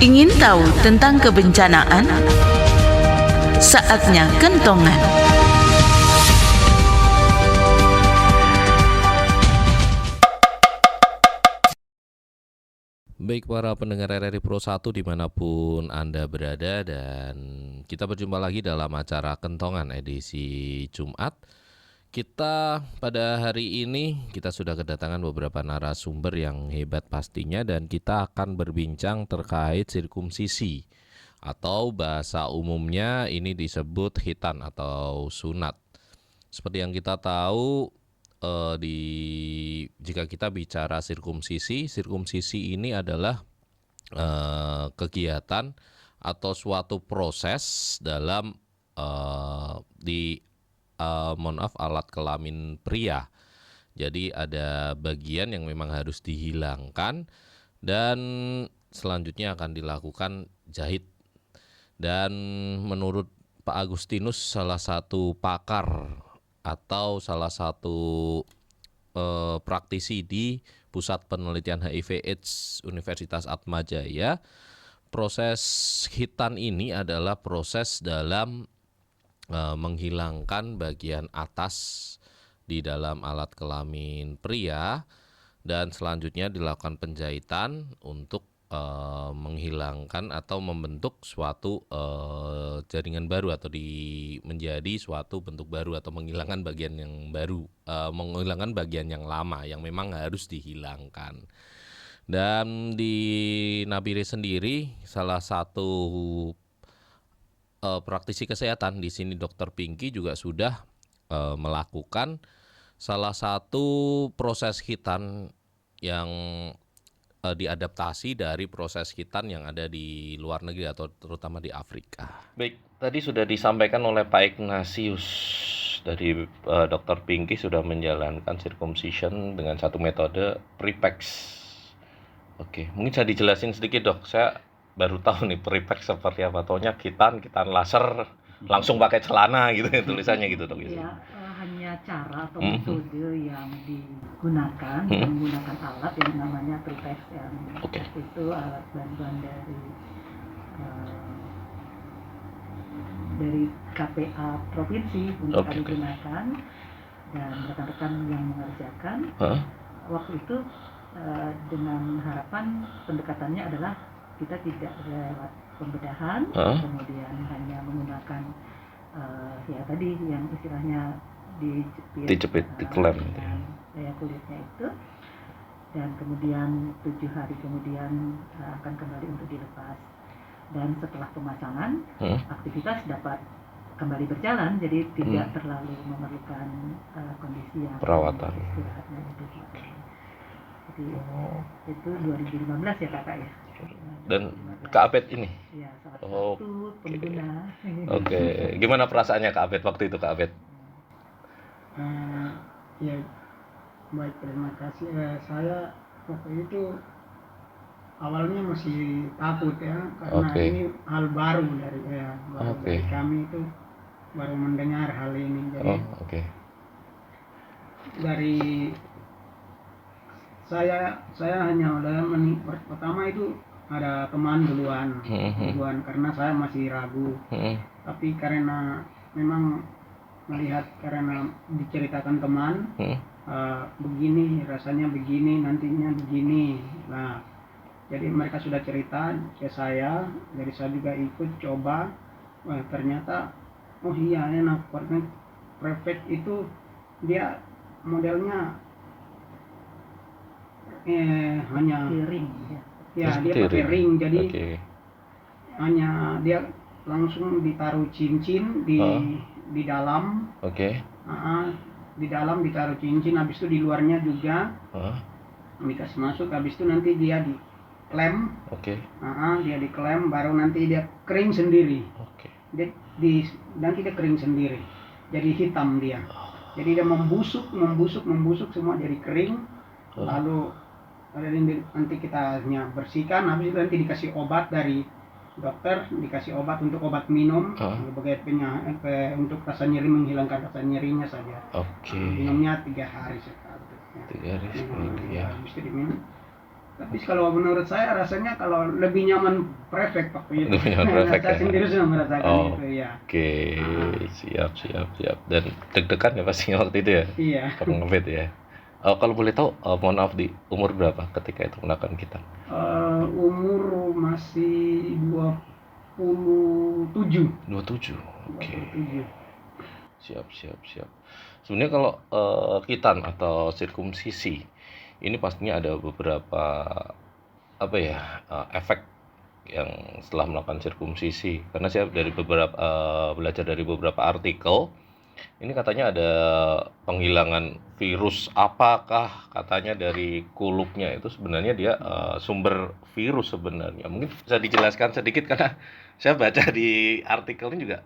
Ingin tahu tentang kebencanaan? Saatnya kentongan. Baik para pendengar RRI Pro 1 dimanapun Anda berada, dan kita berjumpa lagi dalam acara Kentongan edisi Jumat. Kita pada hari ini kita sudah kedatangan beberapa narasumber yang hebat pastinya, dan kita akan berbincang terkait sirkumsisi atau bahasa umumnya ini disebut khitan atau sunat. Seperti yang kita tahu, jika kita bicara sirkumsisi ini adalah kegiatan atau suatu proses dalam alat kelamin pria. Jadi ada bagian yang memang harus dihilangkan dan selanjutnya akan dilakukan jahit. Dan menurut Pak Agustinus, salah satu pakar atau salah satu praktisi di Pusat Penelitian HIV/AIDS Universitas Atmajaya, proses khitan ini adalah proses dalam menghilangkan bagian atas di dalam alat kelamin pria, dan selanjutnya dilakukan penjahitan untuk menghilangkan atau membentuk suatu jaringan baru atau menjadi suatu bentuk baru, atau menghilangkan bagian yang baru, menghilangkan bagian yang lama yang memang harus dihilangkan. Dan di Nabire sendiri, salah satu praktisi kesehatan di sini, Dr. Pinky juga sudah melakukan salah satu proses khitan yang diadaptasi dari proses khitan yang ada di luar negeri atau terutama di Afrika. Baik, tadi sudah disampaikan oleh Pak Ignatius dari Dr. Pinky sudah menjalankan circumcision dengan satu metode prepex. Oke, mungkin saya dijelasin sedikit, Dok. Saya baru tahu nih prepex seperti apa. Taunya khitan laser langsung pakai celana gitu tulisannya gitu, Dok. Ya, hanya cara atau metode yang digunakan menggunakan alat yang namanya prepex, yang itu alat bantuan dari KPA provinsi untuk digunakan, dan rekan-rekan yang mengerjakan waktu itu dengan harapan pendekatannya adalah kita tidak lewat pembedahan, kemudian hanya menggunakan ya tadi yang istilahnya dijepit diklem daya kulitnya itu, dan kemudian 7 hari kemudian akan kembali untuk dilepas, dan setelah pemasangan aktivitas dapat kembali berjalan, jadi tidak terlalu memerlukan kondisi yang perawatan istirahatnya itu. Jadi itu 2015 ya Kakak ya. Dan Kak Abed ini? Ya, salah satu pengguna. Oke. Gimana perasaannya Kak Abed waktu itu, Kak Abed? Ya, baik, terima kasih. Saya waktu itu awalnya masih takut ya, karena ini hal baru dari kami, itu baru mendengar hal ini. Jadi dari saya hanya pertama itu ada teman duluan, karena saya masih ragu. Tapi karena memang melihat, karena diceritakan teman, begini rasanya, begini nantinya, begini. Nah, jadi mereka sudah cerita ke saya, jadi saya juga ikut coba. Wah, ternyata iya enak, karena prefect itu dia modelnya hanya ring ya, dia pakai ring, jadi hanya dia langsung ditaruh cincin di dalam, di dalam ditaruh cincin, habis itu di luarnya juga dikasih masuk, habis itu nanti dia diklem, dia diklem, baru nanti dia kering sendiri, nanti dia kering sendiri, jadi hitam dia, jadi dia membusuk semua jadi kering, lalu nanti kita hanya bersihkan, habis itu nanti dikasih obat dari dokter dikasih obat untuk obat minum sebagai untuk rasa nyeri, menghilangkan rasa nyerinya saja. Minumnya 3 hari sekali. 3 hari sekali ya. Mesti diminum. Tapi kalau menurut saya rasanya kalau lebih nyaman prefek waktu itu. Lebih nyaman prefek, saya ya? sendiri sudah merasakan itu ya. Oke, siap. Dan deg-degan ya pasti waktu itu ya? Iya. Ngebet ya. Kalau boleh tahu, mohon maaf, di umur berapa ketika itu melakukan kita? Umur masih 27. 27. Oke. 27. Siap. Sebenarnya kalau khitan atau sirkumsisi ini pastinya ada beberapa efek yang setelah melakukan sirkumsisi. Karena saya belajar dari beberapa artikel, ini katanya ada penghilangan virus. Apakah katanya dari kulupnya itu sebenarnya dia sumber virus sebenarnya? Mungkin bisa dijelaskan sedikit karena saya baca di artikel ini juga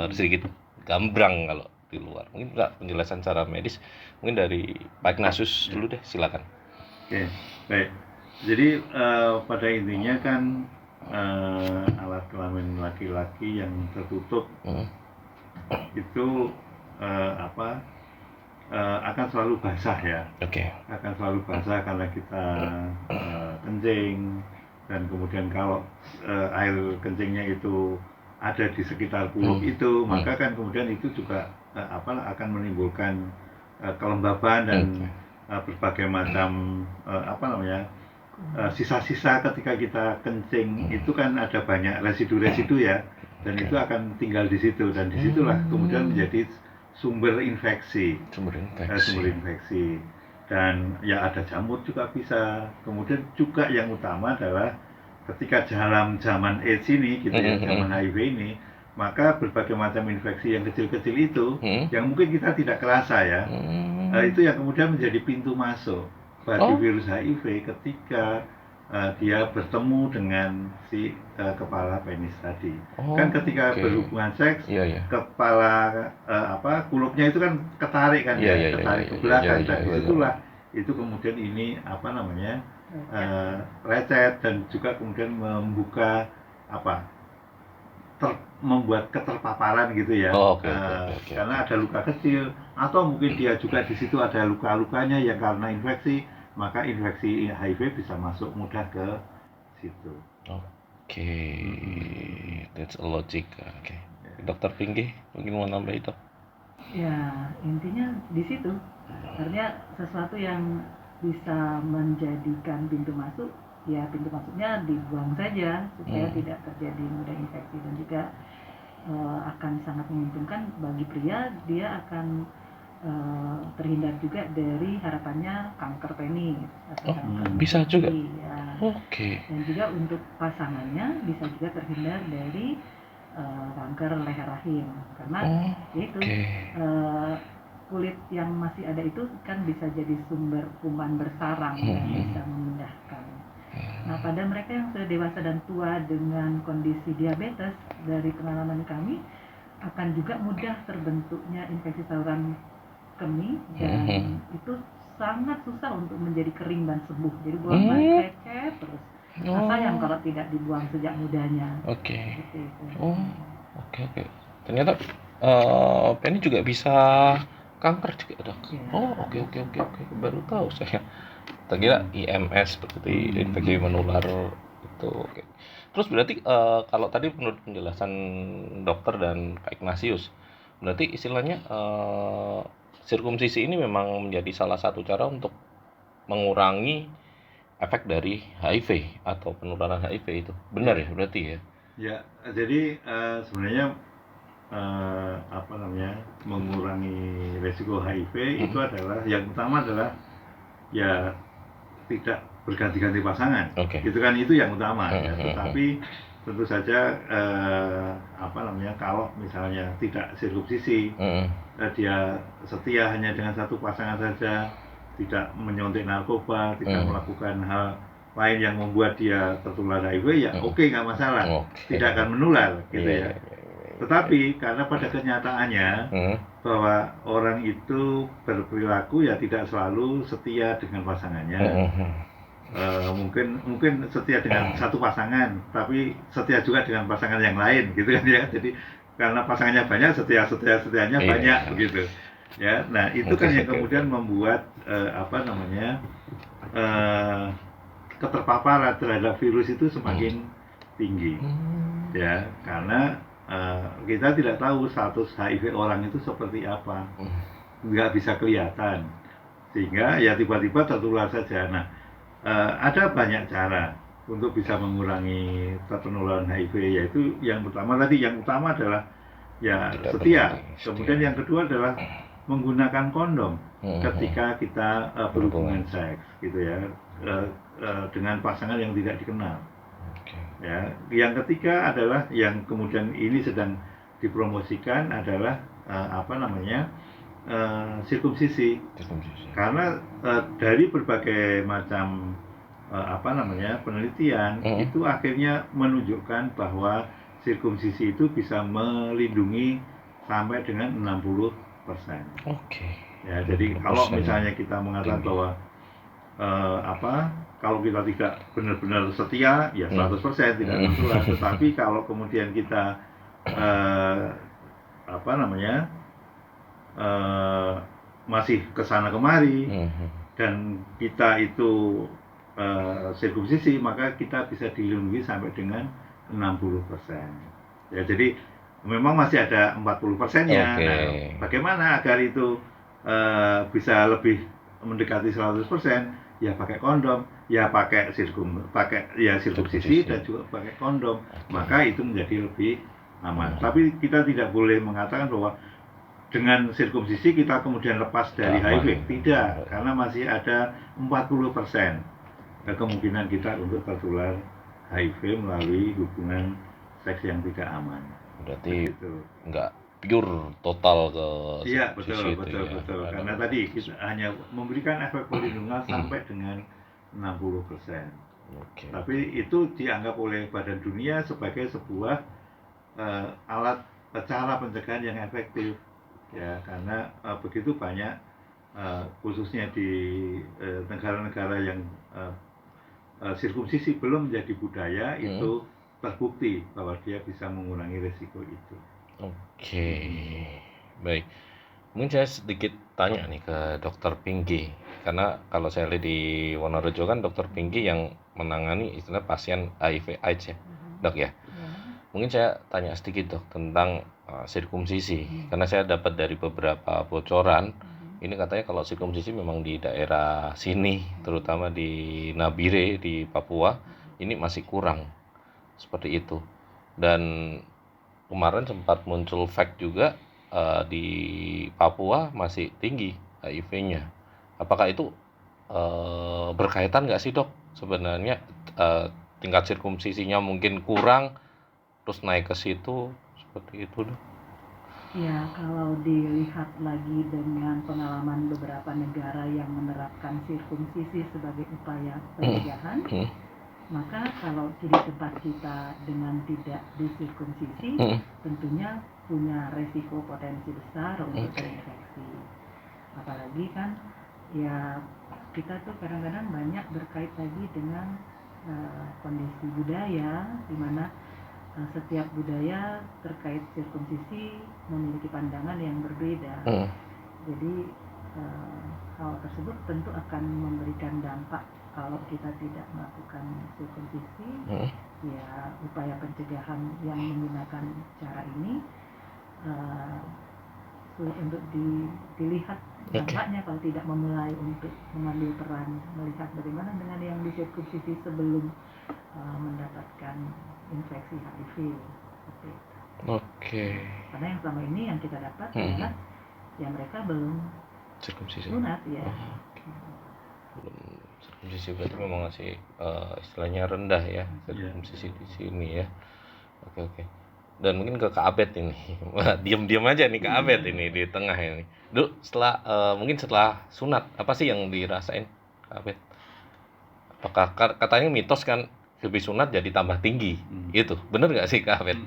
sedikit gambrang kalau di luar. Mungkin nggak penjelasan secara medis. Mungkin dari Pak Ignatius dulu deh, silakan. Oke, baik. Jadi pada intinya kan alat kelamin laki-laki yang tertutup itu akan selalu basah ya. Akan selalu basah karena kita kencing, dan kemudian kalau air kencingnya itu ada di sekitar kulup itu, maka kan kemudian itu juga akan menimbulkan kelembaban dan berbagai macam sisa-sisa ketika kita kencing itu kan ada banyak residu-residu ya, dan itu akan tinggal di situ, dan disitulah kemudian menjadi sumber infeksi. Dan ya ada jamur juga bisa. Kemudian juga yang utama adalah ketika dalam zaman AIDS ini gitu ya, zaman HIV ini, maka berbagai macam infeksi yang kecil-kecil itu yang mungkin kita tidak kerasa ya, itu yang kemudian menjadi pintu masuk bagi virus HIV ketika dia bertemu dengan si kepala penis tadi. Kan ketika berhubungan seks, kepala kulupnya itu kan ketarik kan, ketarik ke belakang, dan disitulah itu kemudian ini lecet, dan juga kemudian membuka membuat keterpaparan gitu ya. Karena ada luka kecil, atau mungkin dia juga di situ ada luka-lukanya yang karena infeksi, maka infeksi HIV bisa masuk mudah ke situ. That's a logic. Dokter Pinky mungkin mau nambah itu? Ya, intinya di situ. Artinya sesuatu yang bisa menjadikan pintu masuk, ya pintu masuknya dibuang saja supaya tidak terjadi mudah infeksi, dan juga akan sangat menguntungkan bagi pria. Dia akan terhindar juga dari harapannya kanker penis atau kanker bisa juga. Ya. Dan juga untuk pasangannya bisa juga terhindar dari kanker leher rahim, karena kulit yang masih ada itu kan bisa jadi sumber kuman bersarang yang bisa memindahkan. Nah, pada mereka yang sudah dewasa dan tua dengan kondisi diabetes, dari pengalaman kami akan juga mudah terbentuknya infeksi saluran kemih, dan itu sangat susah untuk menjadi kering dan sembuh. Jadi buang air kecet terus. Sayang kalau tidak dibuang sejak mudanya. Ternyata Penny juga bisa kanker juga, Dok. Baru tahu saya. Terkira IMS seperti infeksi menular itu. Terus berarti kalau tadi menurut penjelasan dokter dan Pak Ignatius, berarti istilahnya sirkumsisi ini memang menjadi salah satu cara untuk mengurangi efek dari HIV atau penularan HIV itu. Benar ya berarti ya? Ya, jadi sebenarnya mengurangi resiko HIV itu adalah yang utama adalah ya tidak berganti-ganti pasangan. Gitu kan, itu yang utama ya. Tetapi tentu saja kalau misalnya tidak sirkumsisi, dia setia hanya dengan satu pasangan saja, tidak menyuntik narkoba, tidak melakukan hal lain yang membuat dia tertular HIV, ya nggak masalah, tidak akan menular gitu ya. Tetapi karena pada kenyataannya bahwa orang itu berperilaku ya tidak selalu setia dengan pasangannya. mungkin setia dengan satu pasangan, tapi setia juga dengan pasangan yang lain, gitu kan ya. Jadi karena pasangannya banyak, setianya Iya. banyak, begitu. Ya, nah itu kan yang Oke. kemudian membuat keterpaparan terhadap virus itu semakin tinggi. Ya, karena kita tidak tahu status HIV orang itu seperti apa, nggak bisa kelihatan, sehingga ya tiba-tiba tertular saja. Nah, ada banyak cara untuk bisa mengurangi penularan HIV, yaitu yang utama adalah ya Tidak setia. peduli, setia. Kemudian yang kedua adalah menggunakan kondom ketika kita berhubungan seks, gitu ya, dengan pasangan yang tidak dikenal. Oke. Ya, yang ketiga adalah yang kemudian ini sedang dipromosikan adalah sirkumsisi. Karena dari berbagai macam penelitian itu akhirnya menunjukkan bahwa sirkumsisi itu bisa melindungi sampai dengan 60%. Oke. Ya, jadi kalau 60% misalnya kita mengatakan tinggi. bahwa kalau kita tidak benar-benar setia, ya 100% tidak tertular. Tetapi kalau kemudian kita masih kesana kemari dan kita itu sirkumsisi, maka kita bisa dilindungi sampai dengan 60%. Ya, jadi memang masih ada 40%-nya. Oke. Nah, bagaimana agar itu bisa lebih mendekati 100%? Ya pakai kondom, ya pakai sirkumsisi dan juga pakai kondom. Maka itu menjadi lebih aman. Tapi kita tidak boleh mengatakan bahwa dengan sirkumsisi kita kemudian lepas dari Aman. HIV. Tidak, karena masih ada 40% kemungkinan kita untuk tertular HIV melalui hubungan seks yang tidak aman. Berarti Begitu. nggak pure total ke Iya, sisi betul. itu ya. Karena tadi kita hanya memberikan efek perlindungan sampai dengan 60%. Oke. Tapi itu dianggap oleh Badan Dunia sebagai sebuah alat cara pencegahan yang efektif. Ya, karena begitu banyak khususnya di negara-negara yang sirkumsisi belum menjadi budaya, itu terbukti bahwa dia bisa mengurangi resiko itu. Oke, baik. Mungkin saya sedikit tanya nih ke Dokter Pinky, karena kalau saya lihat di Wonorejo kan Dokter Pinky yang menangani istilah pasien HIV/AIDS ya, dok ya. Mungkin saya tanya sedikit dok tentang sirkumsisi, karena saya dapat dari beberapa bocoran. Ini katanya kalau sirkumsisi memang di daerah sini, terutama di Nabire di Papua, ini masih kurang seperti itu. Dan kemarin sempat muncul fact juga di Papua masih tinggi HIV-nya. Apakah itu berkaitan nggak sih dok? Sebenarnya tingkat sirkumsisinya mungkin kurang, terus naik ke situ seperti itu dok? Ya, kalau dilihat lagi dengan pengalaman beberapa negara yang menerapkan sirkumsisi sebagai upaya pencegahan, maka kalau di tempat kita dengan tidak disirkumsisi, tentunya punya resiko potensi besar untuk terinfeksi. Apalagi kan, ya kita tuh kadang-kadang banyak berkait lagi dengan kondisi budaya, di mana setiap budaya terkait sirkumsisi memiliki pandangan yang berbeda. Jadi hal tersebut tentu akan memberikan dampak kalau kita tidak melakukan sirkumsisi. Ya, upaya pencegahan yang menggunakan cara ini sulit untuk dilihat dampaknya kalau tidak memulai untuk mengambil peran melihat bagaimana dengan yang disirkumsisi sebelum mendapatkan infeksi HIV. Oke. Karena yang selama ini yang kita dapat adalah ya mereka belum Sirkumsisi. sunat ya. Belum sirkumsisi, berarti memang masih istilahnya rendah ya sirkumsisi di sini ya. Oke. Dan mungkin ke Kak Abed ini, diam-diam aja nih Kak Abed ini di tengah ini. Dulu mungkin setelah sunat apa sih yang dirasain Kak Abed? Apakah katanya mitos kan habis sunat jadi tambah tinggi, itu bener nggak sih Kak Abed?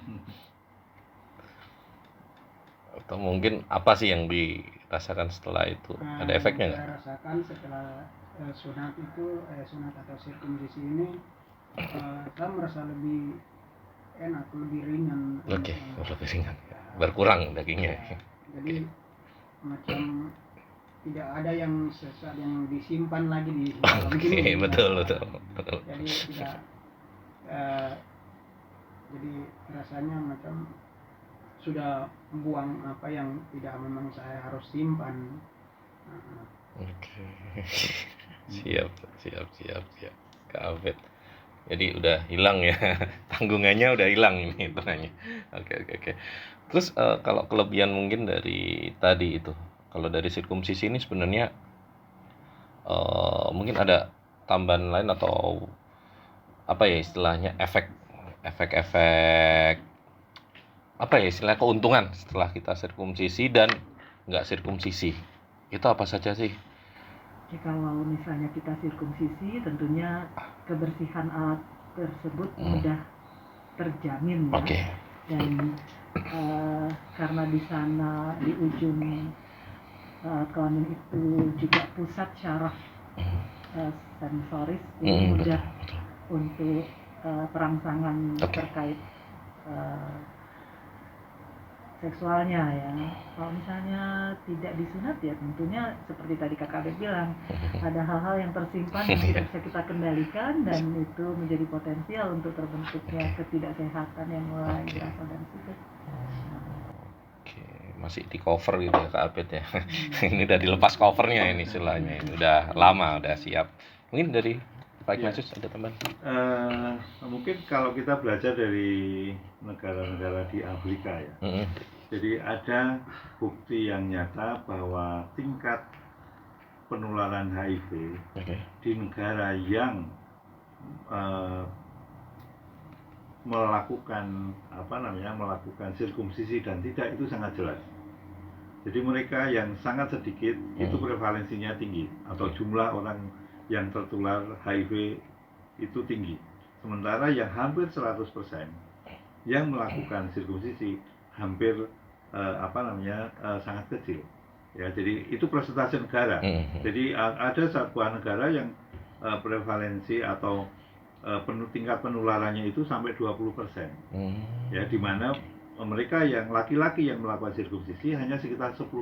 Atau mungkin apa sih yang dirasakan setelah itu? Ada efeknya nggak? Saya rasakan setelah sunat atau sirkumsisi ini saya merasa lebih enak, lebih ringan. Oke, lebih ringan. Berkurang dagingnya. Jadi macam tidak ada yang sesat yang disimpan lagi di dalam Oke, ini. betul. Jadi tidak jadi rasanya macam sudah buang apa yang tidak memang saya harus simpan. Oke. Siap. Kak Abed. Jadi udah hilang ya. Tanggungannya udah hilang ini hitungannya. Oke. Terus kalau kelebihan mungkin dari tadi itu. Kalau dari sirkumsisi ini sebenarnya mungkin ada tambahan lain atau apa ya istilahnya efek apa ya istilah keuntungan setelah kita sirkumsisi dan nggak sirkumsisi itu apa saja sih? Jadi kalau misalnya kita sirkumsisi, tentunya kebersihan alat tersebut mudah terjamin ya. Oke. Dan karena di sana di ujung kelamin itu juga pusat syaraf sensoris, jadi mudah betul. untuk perangsangan Oke. terkait seksualnya ya. Kalau misalnya tidak disunat ya tentunya seperti tadi Kakak Abed bilang, ada hal-hal yang tersimpan yang tidak bisa kita kendalikan dan itu menjadi potensial untuk terbentuknya ketidaksehatan yang mulai berasal dari situ. Oke, masih di cover gitu ya Kak Abed ya. Ini udah dilepas covernya ini istilahnya. Ini udah lama, udah siap. Mungkin dari Pak Ignatius ada tambahan? Mungkin kalau kita belajar dari negara-negara di Afrika ya, jadi ada bukti yang nyata bahwa tingkat penularan HIV di negara yang melakukan sirkumsisi dan tidak itu sangat jelas. Jadi mereka yang sangat sedikit itu prevalensinya tinggi atau jumlah orang yang tertular HIV itu tinggi. Sementara yang hampir 100% yang melakukan sirkumsisi hampir sangat kecil. Ya, jadi itu presentasi negara. Jadi ada sebuah negara yang prevalensi atau tingkat penularannya itu sampai 20%. Ya, di mana mereka yang laki-laki yang melakukan sirkumsisi hanya sekitar 10%.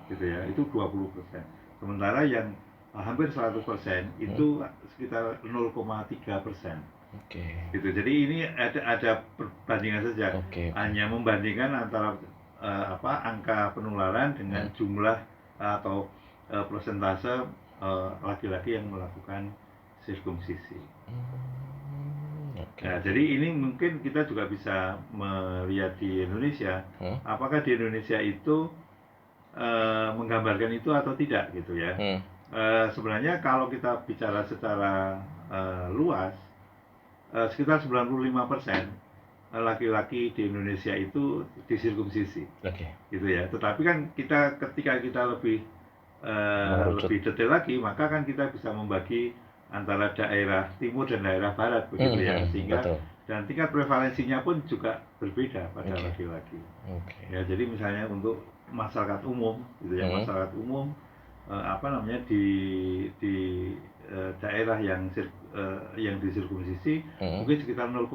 Gitu ya, itu 20%. Sementara yang hampir 100% itu sekitar 0,3%. Gitu. Jadi ini ada perbandingan saja. Hanya membandingkan antara angka penularan dengan jumlah atau persentase laki-laki yang melakukan sirkumsisi. Nah, jadi ini mungkin kita juga bisa melihat di Indonesia, apakah di Indonesia itu menggambarkan itu atau tidak gitu ya. Sebenarnya kalau kita bicara secara luas, sekitar 95% laki-laki di Indonesia itu disirkumsisi, gitu ya. Tetapi kan ketika kita lebih detail lagi, maka kan kita bisa membagi antara daerah timur dan daerah barat, begitu ya, sehingga dan tingkat prevalensinya pun juga berbeda pada laki-laki. Ya, jadi misalnya untuk masyarakat umum, gitu ya, masyarakat umum di daerah yang disirkumsisi mungkin sekitar 0,2%,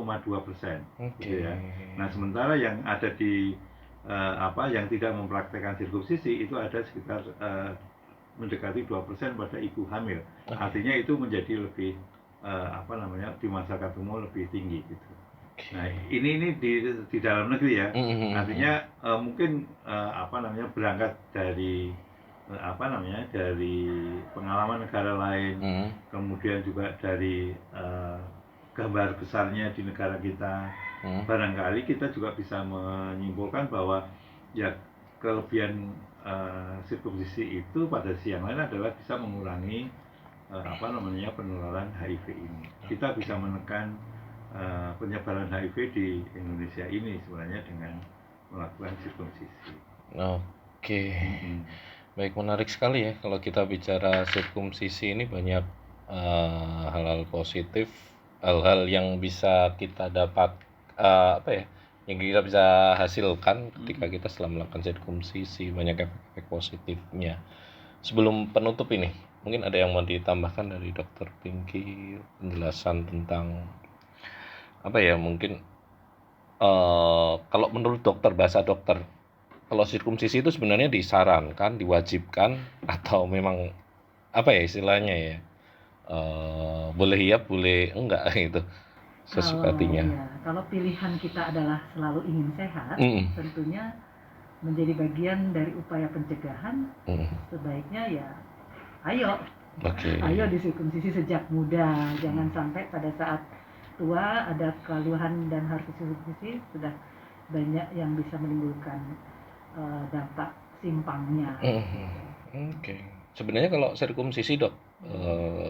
gitu ya. Nah, sementara yang ada di yang tidak mempraktekkan sirkumsisi itu ada sekitar mendekati 2% pada ibu hamil. Artinya itu menjadi lebih di masyarakat umum lebih tinggi gitu. Nah, ini di dalam negeri ya. Artinya mungkin berangkat dari dari pengalaman negara lain, kemudian juga dari gambar besarnya di negara kita, barangkali kita juga bisa menyimpulkan bahwa ya kelebihan sirkumsisi itu pada sisi yang lain adalah bisa mengurangi penularan HIV ini. Kita bisa menekan penyebaran HIV di Indonesia ini sebenarnya dengan melakukan sirkumsisi. Baik, menarik sekali ya kalau kita bicara sirkumsisi ini banyak hal-hal positif, hal-hal yang bisa kita dapat yang kita bisa hasilkan ketika kita setelah melakukan sirkumsisi, banyak efek positifnya. Sebelum penutup ini, mungkin ada yang mau ditambahkan dari Dokter Pinky, penjelasan tentang apa ya, mungkin kalau menurut dokter, bahasa dokter, kalau sirkumsisi itu sebenarnya disarankan, diwajibkan, atau memang apa ya istilahnya ya, boleh iya boleh enggak gitu, sesuatinya. Kalau pilihan kita adalah selalu ingin sehat, tentunya menjadi bagian dari upaya pencegahan. Sebaiknya ya ayo disirkumsisi sejak muda, jangan sampai pada saat tua ada keluhan dan harus disirkumsisi, sudah banyak yang bisa menimbulkan dampak simpangnya. Sebenarnya kalau sirkumsisi dok,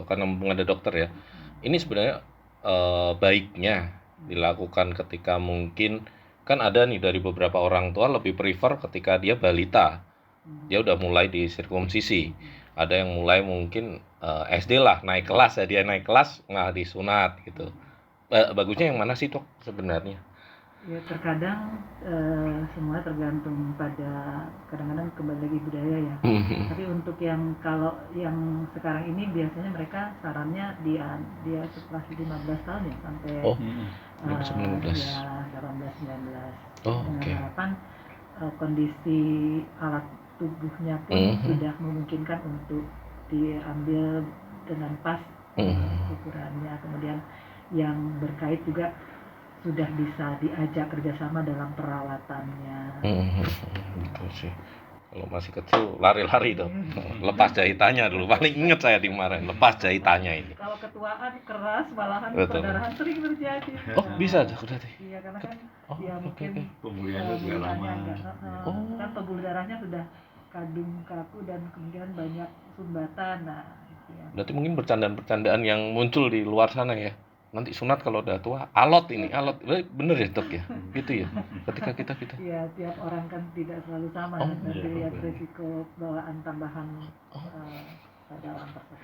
karena ada dokter ya, ini sebenarnya baiknya dilakukan ketika mungkin kan ada nih dari beberapa orang tua lebih prefer ketika dia balita, dia udah mulai di sirkumsisi. Ada yang mulai mungkin SD lah, naik kelas ya, dia naik kelas nggak disunat gitu. Bagusnya yang mana sih dok sebenarnya? Ya terkadang semua tergantung pada, kadang-kadang kembali lagi budaya ya. Tapi untuk yang kalau yang sekarang ini biasanya mereka sarannya dia setelah 15 tahun ya sampai 18-19 dengan harapan kondisi alat tubuhnya pun sudah memungkinkan untuk diambil dengan pas ukurannya, kemudian yang berkait juga sudah bisa diajak kerjasama dalam perawatannya. Betul sih. Kalau masih kecil lari-lari dong, lepas jahitannya dulu. Paling inget saya dimarahin, lepas jahitannya ini. Kalau ketuaan keras malahan perdarahan sering terjadi. Bisa aja udah deh. Iya karena kan dia mungkin pemulihannya juga lama. Kan pembuluh darahnya sudah kadung kaku dan kemudian banyak sumbatan. Nah, ya. Berarti mungkin bercandaan-bercandaan yang muncul di luar sana ya. Nanti sunat kalau udah tua, alot, bener ya dok ya, gitu ya. Ketika kita. Iya, tiap orang kan tidak selalu sama, nanti lihat resiko bawaan tambahan pada orang tersebut.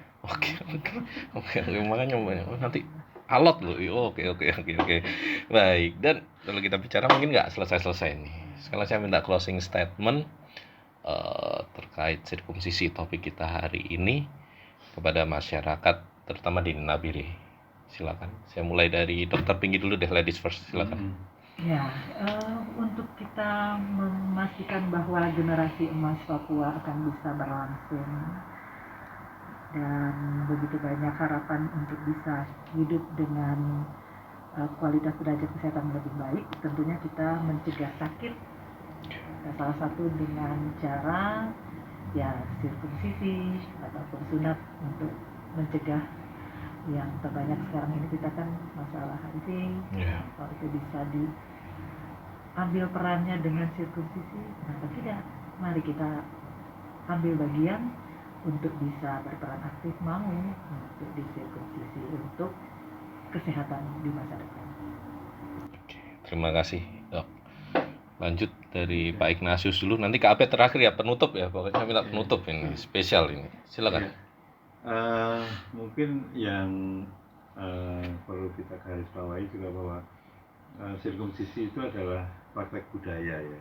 Oke, makanya nanti alot loh. Oke. Baik, dan kalau kita bicara mungkin nggak selesai nih. Sekarang saya minta closing statement terkait sirkumsisi topik kita hari ini kepada masyarakat, terutama di Nabire. Silakan. Saya mulai dari Dokter Pinky dulu deh, ladies first. Silakan. Ya, untuk kita memastikan bahwa generasi emas Papua akan bisa berlangsung dan begitu banyak harapan untuk bisa hidup dengan kualitas derajat kesehatan lebih baik, tentunya kita mencegah sakit. Salah satu dengan cara ya sirkumsisi ataupun sunat untuk mencegah yang terbanyak sekarang ini kita kan masalah HIV. Kalau itu bisa diambil perannya dengan sirkumsisi, kenapa tidak? Mari kita ambil bagian untuk bisa berperan aktif mau untuk disirkumsisi untuk kesehatan di masa depan. Terima kasih dok. Lanjut dari Pak Ignatius dulu, nanti KAP terakhir ya, penutup ya, pokoknya minta penutup ini spesial ini. Silakan. Mungkin yang perlu kita garis bawahi juga bahwa sirkumsisi itu adalah praktek budaya ya,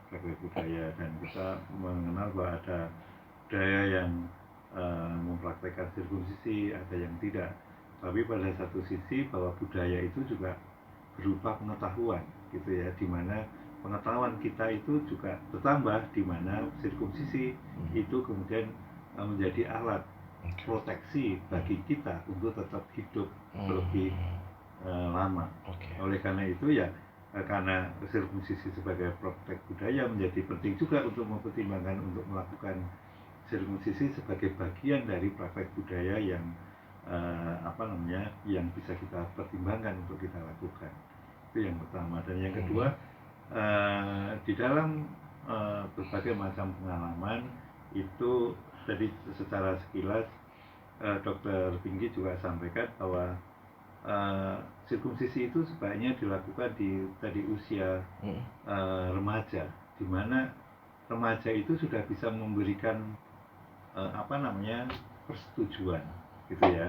praktek budaya, dan kita mengenal bahwa ada budaya yang mempraktekkan sirkumsisi, ada yang tidak. Tapi pada satu sisi bahwa budaya itu juga berupa pengetahuan gitu ya, di mana pengetahuan kita itu juga bertambah, di mana sirkumsisi itu kemudian menjadi alat proteksi bagi kita untuk tetap hidup lebih lama. Oleh karena itu ya, karena sirkumsisi sebagai praktek budaya menjadi penting juga untuk mempertimbangkan untuk melakukan sirkumsisi sebagai bagian dari praktek budaya yang yang bisa kita pertimbangkan untuk kita lakukan. Itu yang pertama. Dan yang kedua, di dalam berbagai macam pengalaman itu, jadi secara sekilas Dokter Pinky juga sampaikan bahwa sirkumsisi itu sebaiknya dilakukan di usia remaja, di mana remaja itu sudah bisa memberikan persetujuan gitu ya.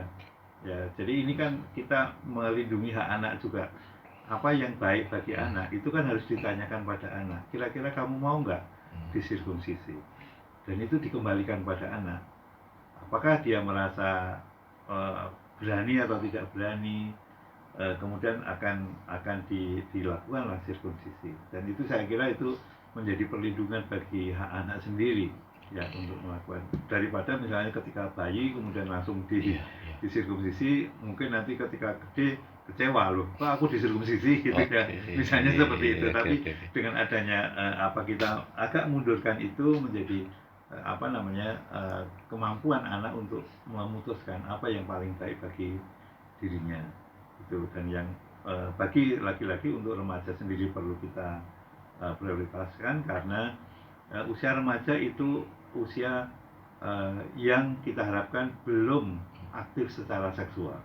Ya, jadi ini kan kita melindungi hak anak juga. Apa yang baik bagi anak itu kan harus ditanyakan pada anak. Kira-kira kamu mau nggak disirkumsisi? dan itu dikembalikan pada anak. Apakah dia merasa berani atau tidak berani, kemudian akan dilakukanlah sirkumsisi, dan itu saya kira itu menjadi perlindungan bagi hak anak sendiri ya untuk melakukan, daripada misalnya ketika bayi kemudian langsung disirkumsisi, mungkin nanti ketika gede kecewa loh, kok aku disirkumsisi gitu ya, misalnya seperti itu. Tapi dengan adanya kita agak mundurkan itu menjadi kemampuan anak untuk memutuskan apa yang paling baik bagi dirinya itu. Dan yang bagi laki-laki untuk remaja sendiri perlu kita prioritaskan, karena usia remaja itu usia yang kita harapkan belum aktif secara seksual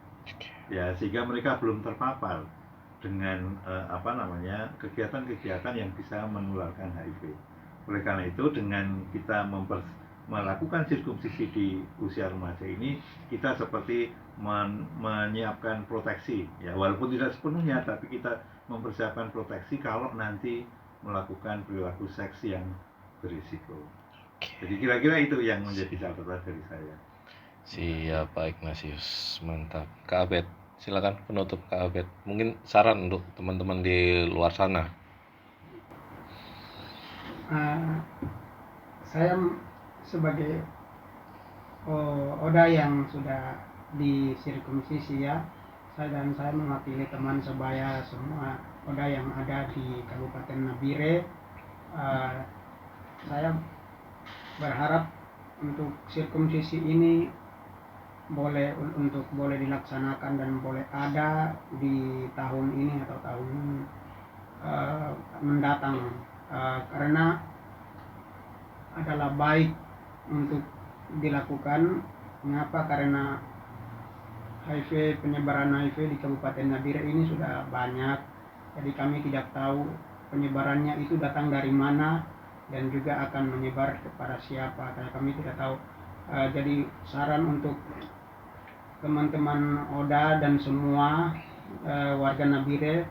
ya, sehingga mereka belum terpapar dengan kegiatan-kegiatan yang bisa menularkan HIV. Oleh karena itu, dengan kita melakukan sirkumsisi di usia remaja ini, kita seperti menyiapkan proteksi ya, walaupun tidak sepenuhnya, tapi kita mempersiapkan proteksi kalau nanti melakukan perilaku seks yang berisiko. Jadi kira-kira itu yang menjadi catatan dari saya. Siap Pak Ignatius, mantap. Kak Abed, silakan penutup Kak Abed. Mungkin saran untuk teman-teman di luar sana. Saya sebagai Oda yang sudah disirkumsisi ya, saya mewakili teman sebaya semua Oda yang ada di Kabupaten Nabire. Saya berharap untuk sirkumsisi ini boleh dilaksanakan dan boleh ada di tahun ini atau tahun mendatang, karena adalah baik untuk dilakukan. Mengapa? Karena penyebaran HIV di Kabupaten Nabire ini sudah banyak, jadi kami tidak tahu penyebarannya itu datang dari mana dan juga akan menyebar kepada siapa, karena kami tidak tahu. Jadi saran untuk teman-teman Oda dan semua warga Nabire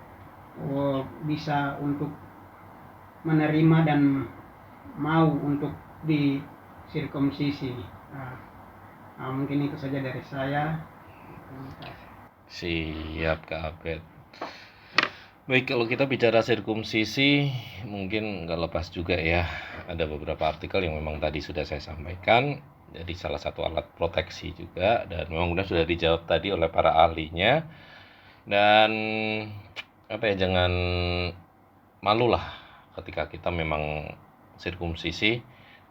bisa untuk menerima dan mau untuk disirkumsisi. Mungkin itu saja dari saya. Siap Kak Abed. Baik, kalau kita bicara sirkumsisi, mungkin nggak lepas juga ya, ada beberapa artikel yang memang tadi sudah saya sampaikan. Jadi salah satu alat proteksi juga, dan memang sudah dijawab tadi oleh para ahlinya. Dan jangan malu lah ketika kita memang sirkumsisi.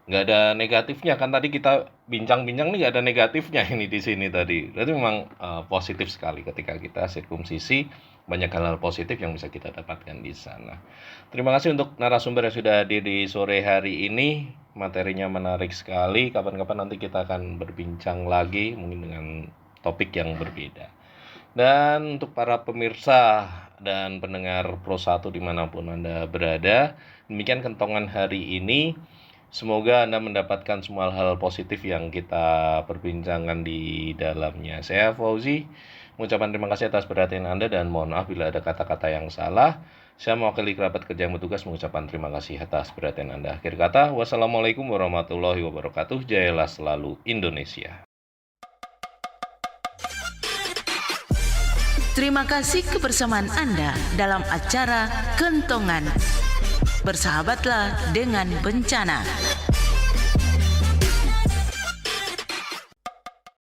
Nggak ada negatifnya kan, tadi kita bincang-bincang nih nggak ada negatifnya ini di sini tadi. Berarti memang positif sekali ketika kita sirkumsisi, banyak hal-hal positif yang bisa kita dapatkan di sana. Terima kasih untuk narasumber yang sudah hadir di sore hari ini, materinya menarik sekali. Kapan-kapan nanti kita akan berbincang lagi mungkin dengan topik yang berbeda. Dan untuk para pemirsa dan pendengar Pro1 dimanapun Anda berada, demikian kentongan hari ini. Semoga Anda mendapatkan semua hal positif yang kita perbincangkan di dalamnya. Saya Fauzi, mengucapkan terima kasih atas perhatian Anda dan mohon maaf bila ada kata-kata yang salah. Saya mewakili kerabat kerja yang bertugas mengucapkan terima kasih atas perhatian Anda. Akhir kata, wassalamualaikum warahmatullahi wabarakatuh. Jayalah selalu Indonesia. Terima kasih kebersamaan Anda dalam acara Kentongan. Bersahabatlah dengan bencana.